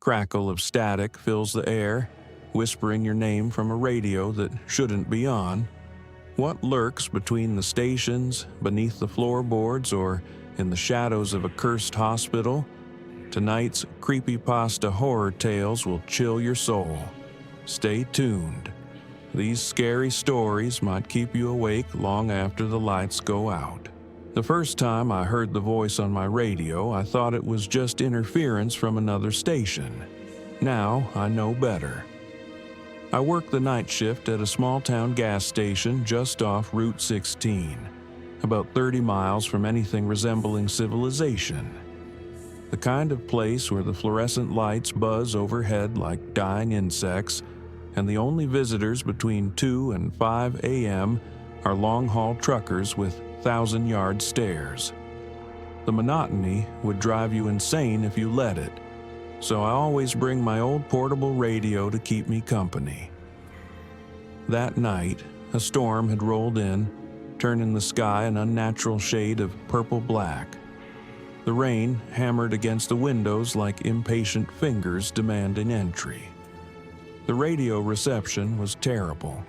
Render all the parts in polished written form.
crackle of static fills the air, whispering your name from a radio that shouldn't be on. What lurks between the stations, beneath the floorboards, or in the shadows of a cursed hospital? Tonight's creepypasta horror tales will chill your soul. Stay tuned. These scary stories might keep you awake long after the lights go out. The first time I heard the voice on my radio, I thought it was just interference from another station. Now I know better. I work the night shift at a small-town gas station just off Route 16, about 30 miles from anything resembling civilization. The kind of place where the fluorescent lights buzz overhead like dying insects, and the only visitors between 2 and 5 a.m. are long-haul truckers with 1,000-yard stares. The monotony would drive you insane if you let it, so I always bring my old portable radio to keep me company. That night, a storm had rolled in, turning the sky an unnatural shade of purple-black. The rain hammered against the windows like impatient fingers demanding entry. The radio reception was terrible,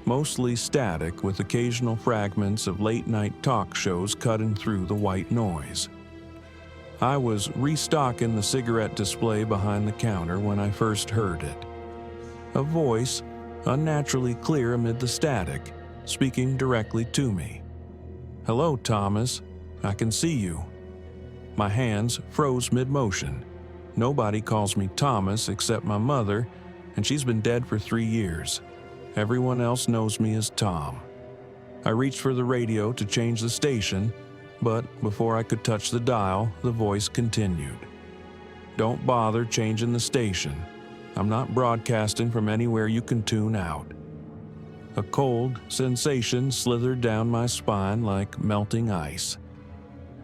mostly static with occasional fragments of late-night talk shows cutting through the white noise. I was restocking the cigarette display behind the counter when I first heard it. A voice, unnaturally clear amid the static, speaking directly to me. "Hello, Thomas. I can see you." My hands froze mid-motion. Nobody calls me Thomas except my mother, and she's been dead for 3 years. Everyone else knows me as Tom. I reached for the radio to change the station, but before I could touch the dial, the voice continued. "Don't bother changing the station. I'm not broadcasting from anywhere you can tune out." A cold sensation slithered down my spine like melting ice.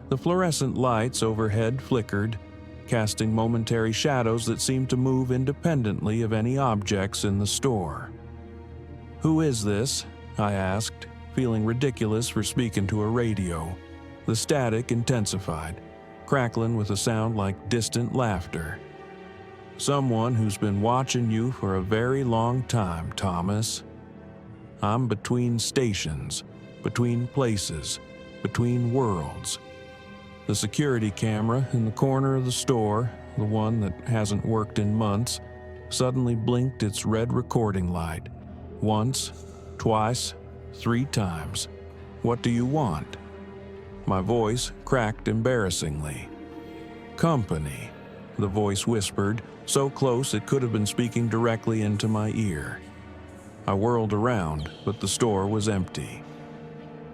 The fluorescent lights overhead flickered, casting momentary shadows that seemed to move independently of any objects in the store. "Who is this?" I asked, feeling ridiculous for speaking to a radio. The static intensified, crackling with a sound like distant laughter. "Someone who's been watching you for a very long time, Thomas. I'm between stations, between places, between worlds." The security camera in the corner of the store, the one that hasn't worked in months, suddenly blinked its red recording light. Once, twice, 3 times. "What do you want?" My voice cracked embarrassingly. "Company," the voice whispered, so close it could have been speaking directly into my ear. I whirled around, but the store was empty.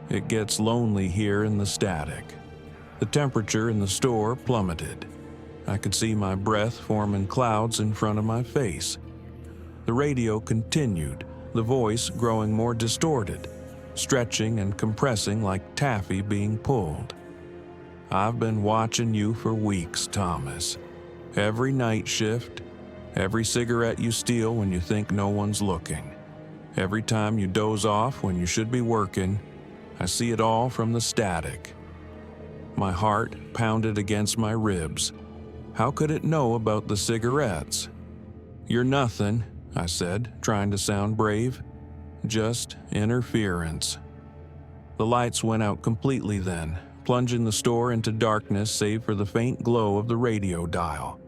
It gets lonely here in the static. The temperature in the store plummeted. I could see my breath forming clouds in front of my face. The radio continued, the voice growing more distorted, stretching and compressing like taffy being pulled. "I've been watching you for weeks, Thomas. Every night shift, every cigarette you steal when you think no one's looking, every time you doze off when you should be working, I see it all from the static." My heart pounded against my ribs. How could it know about the cigarettes? "You're nothing," I said, trying to sound brave. "Just interference." The lights went out completely then, plunging the store into darkness save for the faint glow of the radio dial.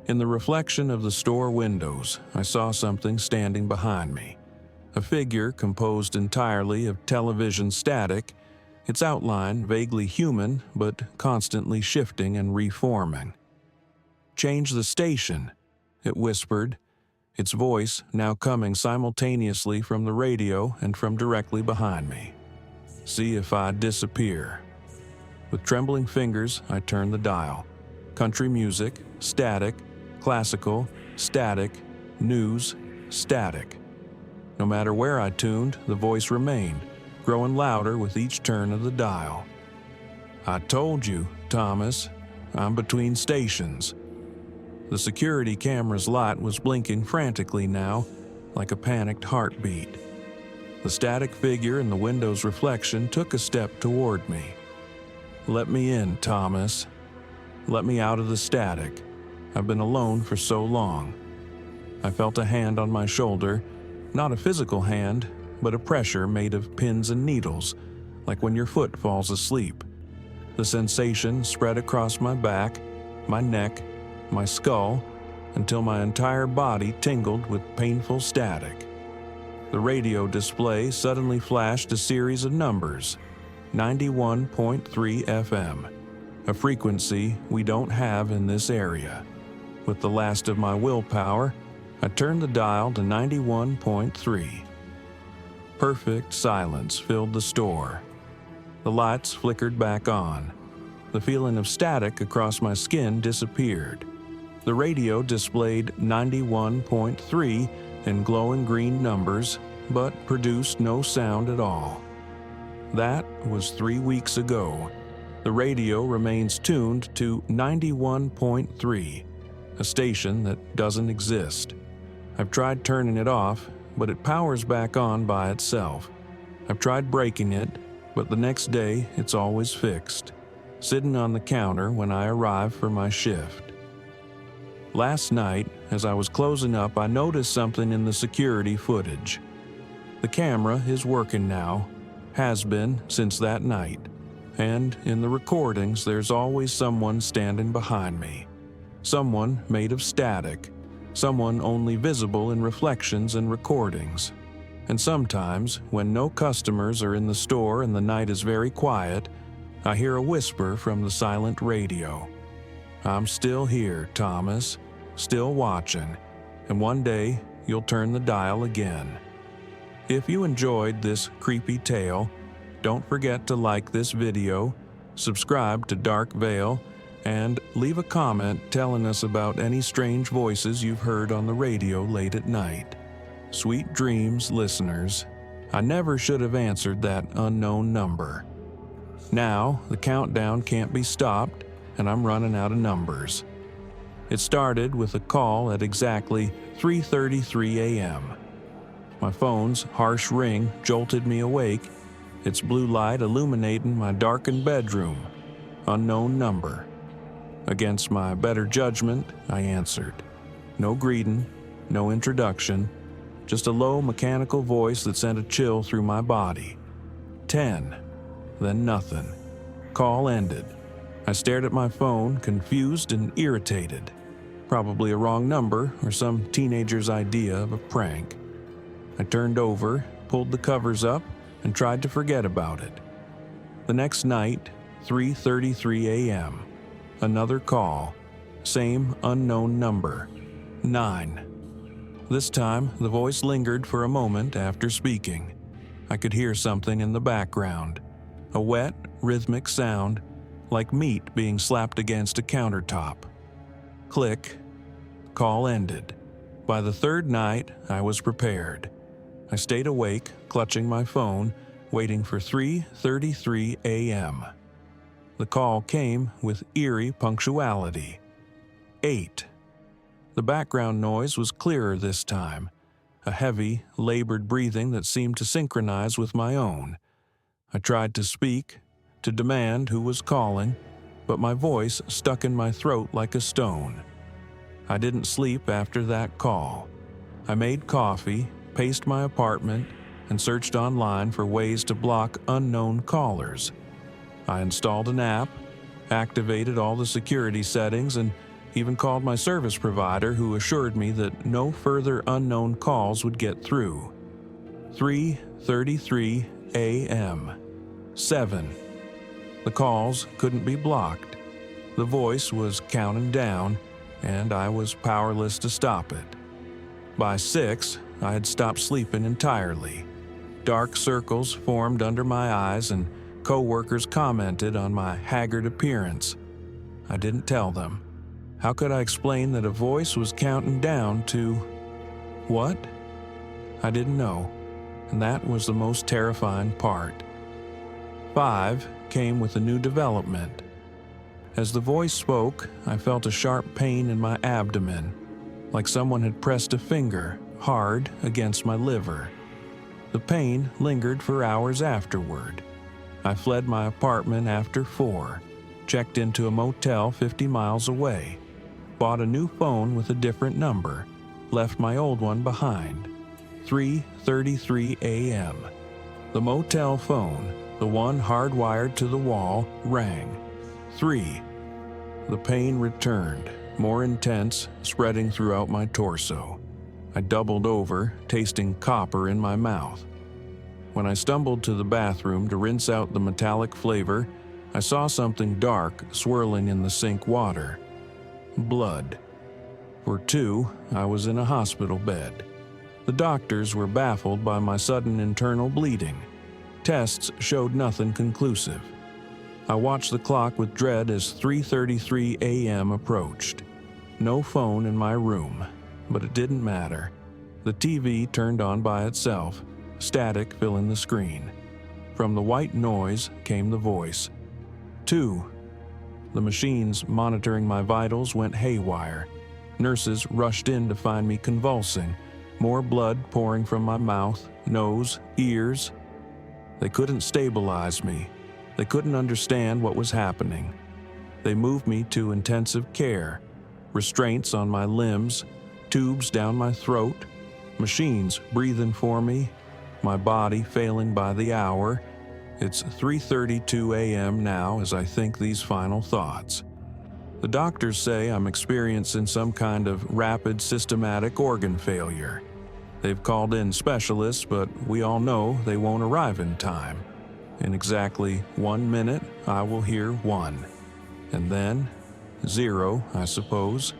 In the reflection of the store windows, I saw something standing behind me. A figure composed entirely of television static, its outline vaguely human but constantly shifting and reforming. "Change the station," it whispered, its voice now coming simultaneously from the radio and from directly behind me. "See if I disappear." With trembling fingers, I turned the dial. Country music, static, classical, static, news, static. No matter where I tuned, the voice remained, growing louder with each turn of the dial. "I told you, Thomas, I'm between stations." The security camera's light was blinking frantically now, like a panicked heartbeat. The static figure in the window's reflection took a step toward me. "Let me in, Thomas. Let me out of the static. I've been alone for so long. I felt a hand on my shoulder, not a physical hand, but a pressure made of pins and needles, like when your foot falls asleep. The sensation spread across my back, my neck, my skull, until my entire body tingled with painful static. The radio display suddenly flashed a series of numbers, 91.3 FM, a frequency we don't have in this area. With the last of my willpower, I turned the dial to 91.3. Perfect silence filled the store. The lights flickered back on. The feeling of static across my skin disappeared. The radio displayed 91.3 in glowing green numbers, but produced no sound at all. That was 3 weeks ago. The radio remains tuned to 91.3, a station that doesn't exist. I've tried turning it off, but it powers back on by itself. I've tried breaking it, but the next day it's always fixed, sitting on the counter when I arrive for my shift. Last night, as I was closing up, I noticed something in the security footage. The camera is working now, has been since that night, and in the recordings there's always someone standing behind me. Someone made of static, someone only visible in reflections and recordings. And sometimes, when no customers are in the store and the night is very quiet, I hear a whisper from the silent radio. I'm still here, Thomas, still watching, and one day you'll turn the dial again. If you enjoyed this creepy tale, don't forget to like this video, subscribe to Dark Veil, and leave a comment telling us about any strange voices you've heard on the radio late at night. Sweet dreams, listeners. I never should have answered that unknown number. Now, the countdown can't be stopped, and I'm running out of numbers. It started with a call at exactly 3:33 a.m. My phone's harsh ring jolted me awake, its blue light illuminating my darkened bedroom. Unknown number. Against my better judgment, I answered. No greeting, no introduction, just a low mechanical voice that sent a chill through my body. 10. Then nothing. Call ended. I stared at my phone, confused and irritated. Probably a wrong number or some teenager's idea of a prank. I turned over, pulled the covers up, and tried to forget about it. The next night, 3:33 a.m. Another call. Same unknown number. 9. This time, the voice lingered for a moment after speaking. I could hear something in the background. A wet, rhythmic sound, like meat being slapped against a countertop. Click. Call ended. By the third night, I was prepared. I stayed awake, clutching my phone, waiting for 3:33 a.m. The call came with eerie punctuality. 8. The background noise was clearer this time, a heavy, labored breathing that seemed to synchronize with my own. I tried to speak, to demand who was calling, but my voice stuck in my throat like a stone. I didn't sleep after that call. I made coffee, paced my apartment, and searched online for ways to block unknown callers. I installed an app, activated all the security settings, and even called my service provider, who assured me that no further unknown calls would get through. 3:33 a.m. 7. The calls couldn't be blocked. The voice was counting down, and I was powerless to stop it. By 6, I had stopped sleeping entirely. Dark circles formed under my eyes, and co-workers commented on my haggard appearance. I didn't tell them. How could I explain that a voice was counting down to what? I didn't know, and that was the most terrifying part. 5 came with a new development. As the voice spoke, I felt a sharp pain in my abdomen, like someone had pressed a finger hard against my liver. The pain lingered for hours afterward. I fled my apartment after 4, checked into a motel 50 miles away. bought a new phone with a different number, left my old one behind. 3:33 a.m. The motel phone, the one hardwired to the wall, rang. 3. The pain returned, more intense, spreading throughout my torso. I doubled over, tasting copper in my mouth. When I stumbled to the bathroom to rinse out the metallic flavor, I saw something dark swirling in the sink water. Blood. For 2, I was in a hospital bed. The doctors were baffled by my sudden internal bleeding. Tests showed nothing conclusive. I watched the clock with dread as 3:33 a.m. approached. No phone in my room, but it didn't matter. The TV turned on by itself, static filling the screen. From the white noise came the voice. 2. The machines monitoring my vitals went haywire. Nurses rushed in to find me convulsing, more blood pouring from my mouth, nose, ears. They couldn't stabilize me. They couldn't understand what was happening. They moved me to intensive care, restraints on my limbs, tubes down my throat, machines breathing for me, my body failing by the hour. It's 3:32 a.m. now as I think these final thoughts. The doctors say I'm experiencing some kind of rapid systematic organ failure. They've called in specialists, but we all know they won't arrive in time. In exactly 1 minute, I will hear 1. And then 0, I suppose.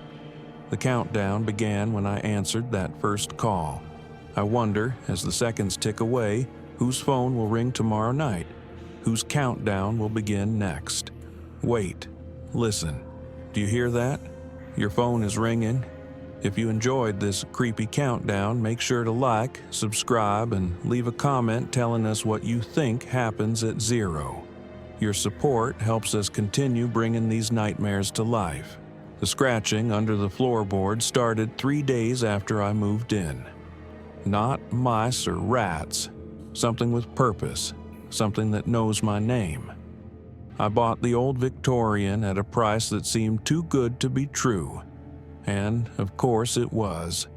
The countdown began when I answered that first call. I wonder, as the seconds tick away, whose phone will ring tomorrow night, whose countdown will begin next. Wait, listen. Do you hear that? Your phone is ringing. If you enjoyed this creepy countdown, make sure to like, subscribe, and leave a comment telling us what you think happens at 0. Your support helps us continue bringing these nightmares to life. The scratching under the floorboards started 3 days after I moved in. Not mice or rats. Something with purpose. Something that knows my name. I bought the old Victorian at a price that seemed too good to be true. And, of course, it was.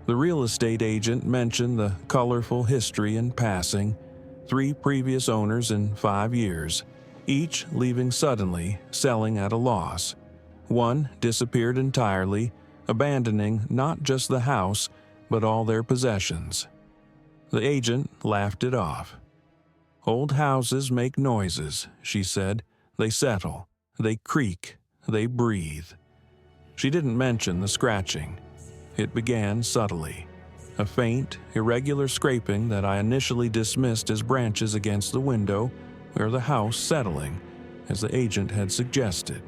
The real estate agent mentioned the colorful history in passing. 3 previous owners in 5 years, each leaving suddenly, selling at a loss. One disappeared entirely, abandoning not just the house, but all their possessions. The agent laughed it off. Old houses make noises, she said. They settle, they creak, they breathe. She didn't mention the scratching. It began subtly. A faint, irregular scraping that I initially dismissed as branches against the window or the house settling, as the agent had suggested.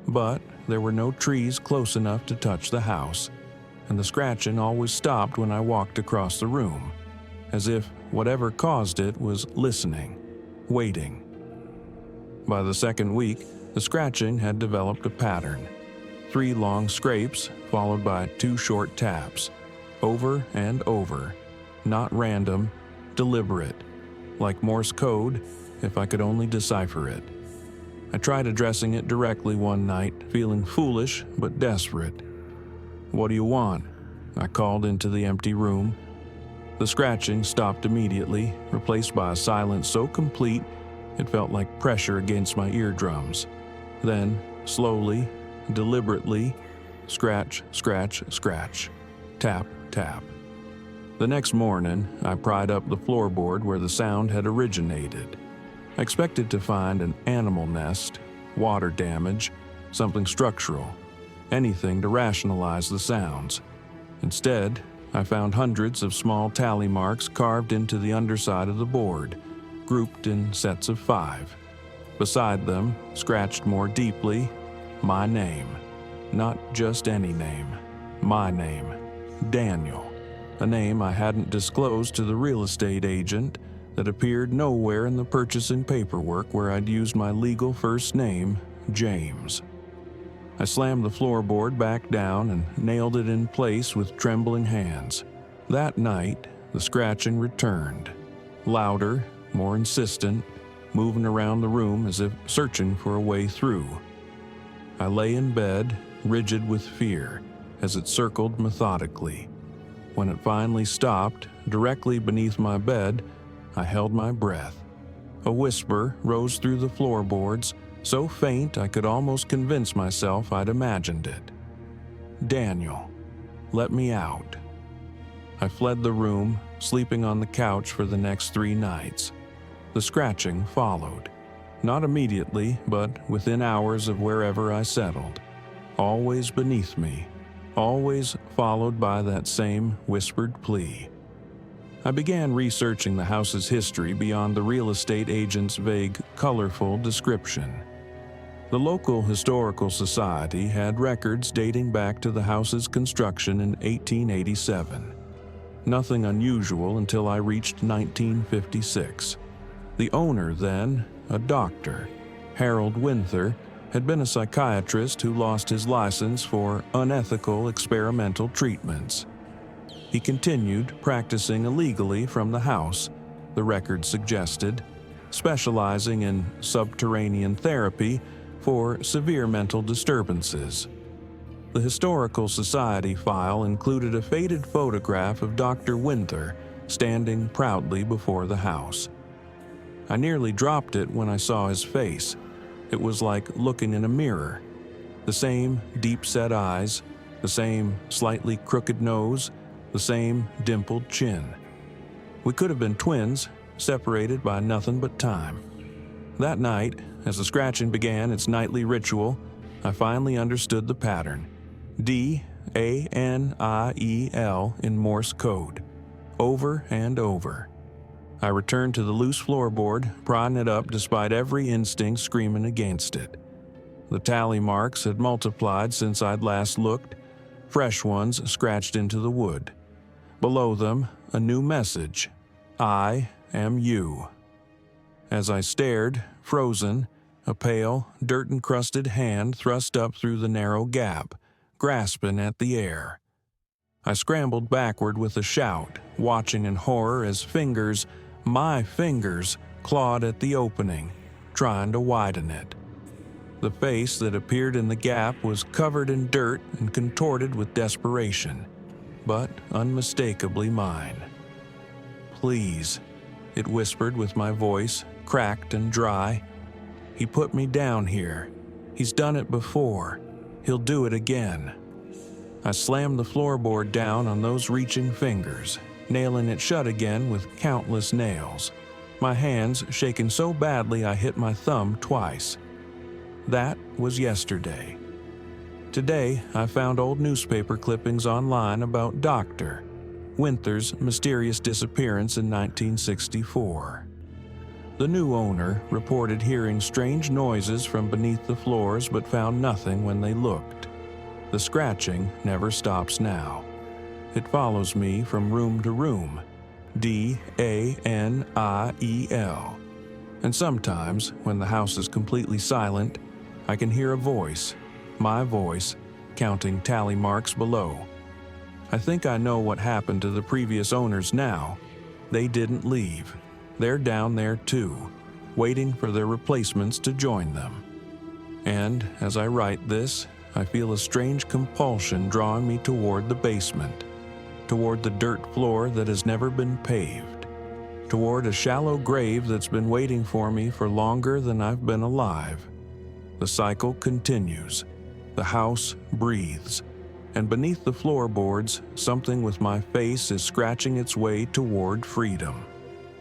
But there were no trees close enough to touch the house, and the scratching always stopped when I walked across the room, as if whatever caused it was listening, waiting. By the second week, the scratching had developed a pattern. 3 long scrapes, followed by 2 short taps, over and over, not random, deliberate, like Morse code, if I could only decipher it. I tried addressing it directly one night, feeling foolish but desperate. "What do you want?" I called into the empty room. The scratching stopped immediately, replaced by a silence so complete it felt like pressure against my eardrums. Then, slowly, deliberately, scratch, scratch, scratch, tap, tap. The next morning, I pried up the floorboard where the sound had originated. I expected to find an animal nest, water damage, something structural, anything to rationalize the sounds. Instead, I found hundreds of small tally marks carved into the underside of the board, grouped in sets of 5. Beside them, scratched more deeply, my name. Not just any name. My name. Daniel. A name I hadn't disclosed to the real estate agent, that appeared nowhere in the purchasing paperwork where I'd used my legal first name, James. I slammed the floorboard back down and nailed it in place with trembling hands. That night, the scratching returned. Louder, more insistent, moving around the room as if searching for a way through. I lay in bed, rigid with fear, as it circled methodically. When it finally stopped, directly beneath my bed, I held my breath. A whisper rose through the floorboards, so faint I could almost convince myself I'd imagined it. "Daniel, let me out." I fled the room, sleeping on the couch for the next 3 nights. The scratching followed. Not immediately, but within hours of wherever I settled. Always beneath me, always followed by that same whispered plea. I began researching the house's history beyond the real estate agent's vague, colorful description. The local historical society had records dating back to the house's construction in 1887. Nothing unusual until I reached 1956. The owner then, a doctor, Harold Winther, had been a psychiatrist who lost his license for unethical experimental treatments. He continued practicing illegally from the house, the record suggested, specializing in subterranean therapy for severe mental disturbances. The Historical Society file included a faded photograph of Dr. Winther standing proudly before the house. I nearly dropped it when I saw his face. It was like looking in a mirror. The same deep-set eyes, the same slightly crooked nose, the same dimpled chin. We could have been twins, separated by nothing but time. That night, as the scratching began its nightly ritual, I finally understood the pattern. D-A-N-I-E-L in Morse code. Over and over. I returned to the loose floorboard, prodding it up despite every instinct screaming against it. The tally marks had multiplied since I'd last looked, fresh ones scratched into the wood. Below them, a new message. I am you. As I stared, frozen, a pale, dirt-encrusted hand thrust up through the narrow gap, grasping at the air. I scrambled backward with a shout, watching in horror as fingers, my fingers, clawed at the opening, trying to widen it. The face that appeared in the gap was covered in dirt and contorted with desperation, but unmistakably mine. "Please," it whispered with my voice, cracked and dry. "He put me down here. He's done it before. He'll do it again." I slammed the floorboard down on those reaching fingers, nailing it shut again with countless nails, my hands shaking so badly I hit my thumb twice. That was yesterday. Today, I found old newspaper clippings online about Dr. Winther's mysterious disappearance in 1964. The new owner reported hearing strange noises from beneath the floors but found nothing when they looked. The scratching never stops now. It follows me from room to room, D-A-N-I-E-L. And sometimes, when the house is completely silent, I can hear a voice, my voice, counting tally marks below. I think I know what happened to the previous owners now. They didn't leave. They're down there too, waiting for their replacements to join them. And as I write this, I feel a strange compulsion drawing me toward the basement, toward the dirt floor that has never been paved, toward a shallow grave that's been waiting for me for longer than I've been alive. The cycle continues. The house breathes, and beneath the floorboards, something with my face is scratching its way toward freedom.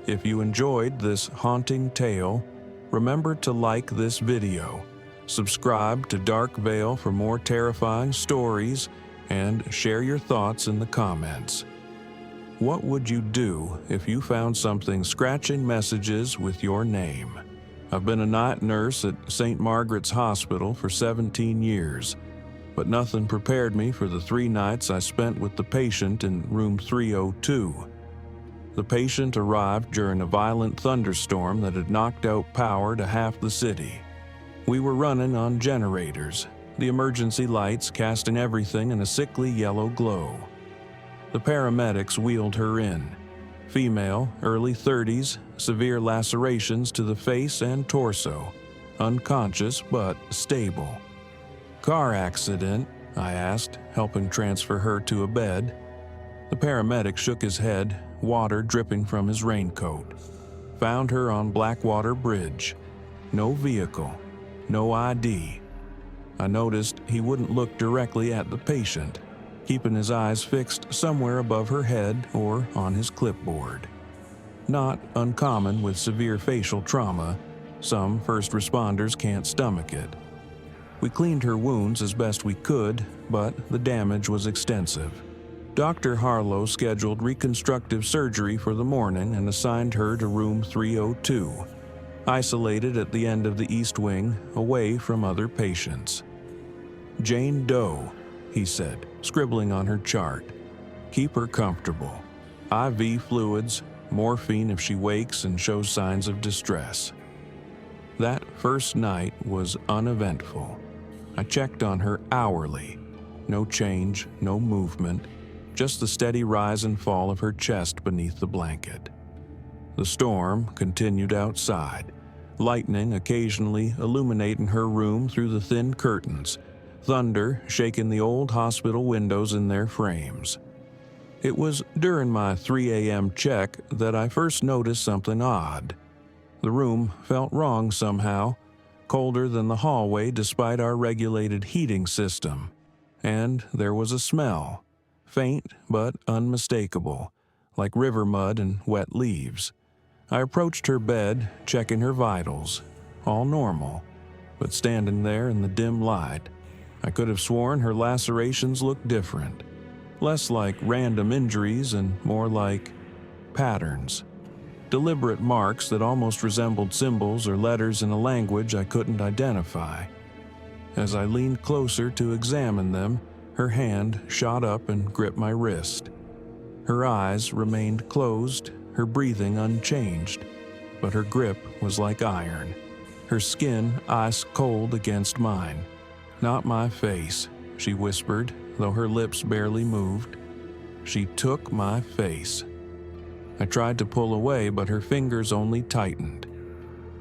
If you enjoyed this haunting tale, remember to like this video, subscribe to Dark Veil for more terrifying stories, and share your thoughts in the comments. What would you do if you found something scratching messages with your name? I've been a night nurse at St. Margaret's Hospital for 17 years, but nothing prepared me for the 3 nights I spent with the patient in room 302. The patient arrived during a violent thunderstorm that had knocked out power to half the city. We were running on generators, the emergency lights casting everything in a sickly yellow glow. The paramedics wheeled her in. Female, early 30s, severe lacerations to the face and torso, unconscious but stable. Car accident?" I asked, helping transfer her to a bed. The paramedic shook his head, water dripping from his raincoat. "Found her on Blackwater Bridge. No vehicle. No ID." I noticed he wouldn't look directly at the patient, keeping his eyes fixed somewhere above her head or on his clipboard. Not uncommon with severe facial trauma. Some first responders can't stomach it. We cleaned her wounds as best we could, but the damage was extensive. Dr. Harlow scheduled reconstructive surgery for the morning and assigned her to room 302, isolated at the end of the East Wing, away from other patients. "Jane Doe," he said, scribbling on her chart. "Keep her comfortable. IV fluids, morphine if she wakes and shows signs of distress." That first night was uneventful. I checked on her hourly. No change, no movement, just the steady rise and fall of her chest beneath the blanket. The storm continued outside, lightning occasionally illuminating her room through the thin curtains, thunder shaking the old hospital windows in their frames. It was during my 3 a.m. check that I first noticed something odd. The room felt wrong somehow, colder than the hallway despite our regulated heating system. And there was a smell, faint but unmistakable, like river mud and wet leaves. I approached her bed, checking her vitals. All normal, but standing there in the dim light, I could have sworn her lacerations looked different. Less like random injuries and more like patterns. Deliberate marks that almost resembled symbols or letters in a language I couldn't identify. As I leaned closer to examine them, her hand shot up and gripped my wrist. Her eyes remained closed, her breathing unchanged, but her grip was like iron. Her skin ice cold against mine. "Not my face," she whispered, though her lips barely moved. She took my face. I tried to pull away, but her fingers only tightened.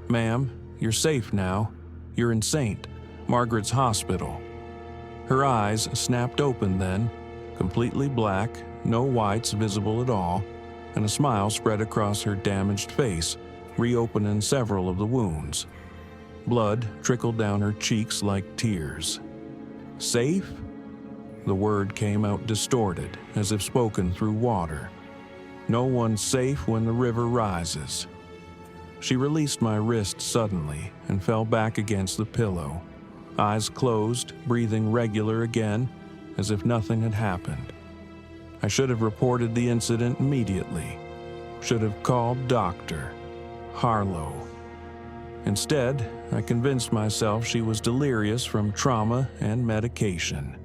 "Ma'am, you're safe now. You're in St. Margaret's Hospital." Her eyes snapped open then, completely black, no whites visible at all, and a smile spread across her damaged face, reopening several of the wounds. Blood trickled down her cheeks like tears. "Safe?" The word came out distorted, as if spoken through water. "No one's safe when the river rises." She released my wrist suddenly and fell back against the pillow, eyes closed, breathing regular again, as if nothing had happened. I should have reported the incident immediately. Should have called Dr. Harlow. Instead, I convinced myself she was delirious from trauma and medication.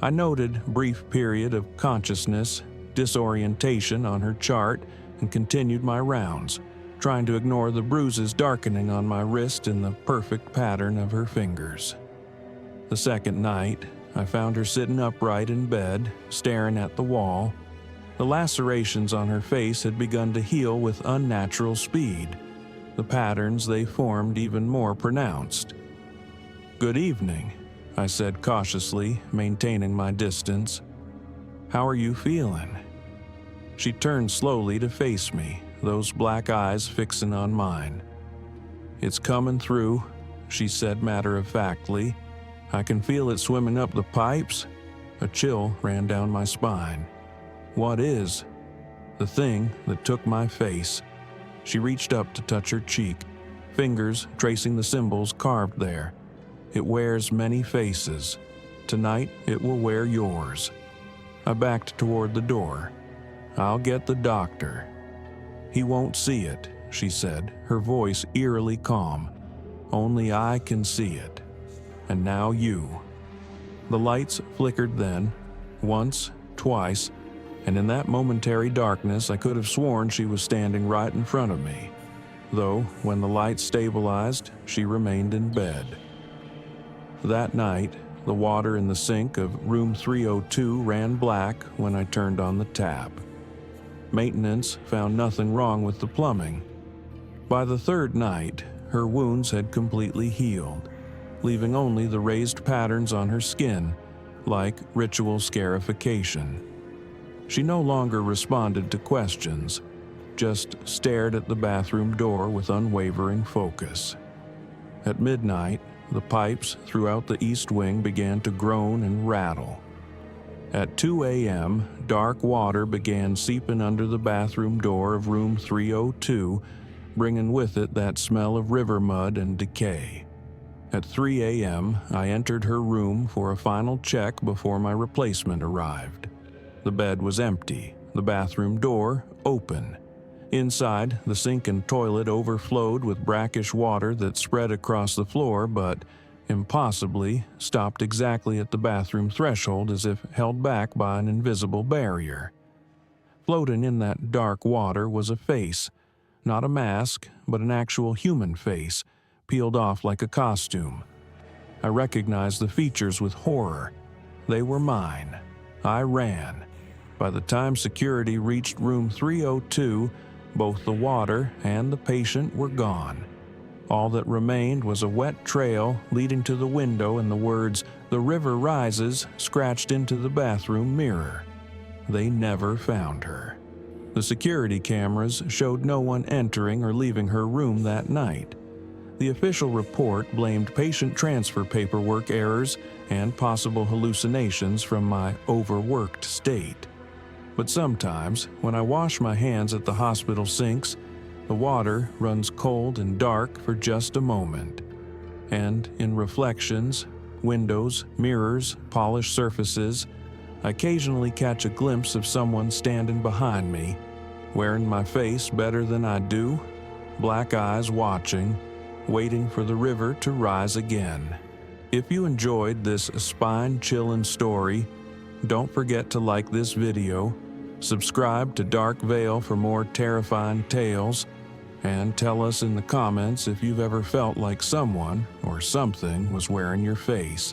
I noted brief period of consciousness, disorientation on her chart, and continued my rounds, trying to ignore the bruises darkening on my wrist in the perfect pattern of her fingers. The second night, I found her sitting upright in bed, staring at the wall. The lacerations on her face had begun to heal with unnatural speed. The patterns they formed even more pronounced. "Good evening," I said cautiously, maintaining my distance. "How are you feeling?" She turned slowly to face me, those black eyes fixing on mine. "It's coming through," she said matter-of-factly. "I can feel it swimming up the pipes." A chill ran down my spine. "What is?" "The thing that took my face." She reached up to touch her cheek, fingers tracing the symbols carved there. "It wears many faces. Tonight it will wear yours." I backed toward the door. "I'll get the doctor." "He won't see it," she said, her voice eerily calm. "Only I can see it. And now you." The lights flickered then, once, twice, and in that momentary darkness I could have sworn she was standing right in front of me, though when the lights stabilized, she remained in bed. That night, the water in the sink of room 302 ran black when I turned on the tap. Maintenance found nothing wrong with the plumbing. By the third night, her wounds had completely healed. leaving only the raised patterns on her skin, like ritual scarification. She no longer responded to questions, just stared at the bathroom door with unwavering focus. At midnight, the pipes throughout the east wing began to groan and rattle. At 2 a.m., dark water began seeping under the bathroom door of room 302, bringing with it that smell of river mud and decay. At 3 a.m., I entered her room for a final check before my replacement arrived. The bed was empty, the bathroom door open. Inside, the sink and toilet overflowed with brackish water that spread across the floor but, impossibly, stopped exactly at the bathroom threshold as if held back by an invisible barrier. Floating in that dark water was a face, not a mask, but an actual human face, peeled off like a costume. I recognized the features with horror. They were mine. I ran. By the time security reached room 302, both the water and the patient were gone. All that remained was a wet trail leading to the window and the words, "The river rises," scratched into the bathroom mirror. They never found her. The security cameras showed no one entering or leaving her room that night. The official report blamed patient transfer paperwork errors and possible hallucinations from my overworked state. But sometimes, when I wash my hands at the hospital sinks, the water runs cold and dark for just a moment. And in reflections, windows, mirrors, polished surfaces, I occasionally catch a glimpse of someone standing behind me, wearing my face better than I do, black eyes watching, waiting for the river to rise again. If you enjoyed this spine-chilling story, don't forget to like this video, subscribe to Dark Veil for more terrifying tales, and tell us in the comments if you've ever felt like someone or something was wearing your face.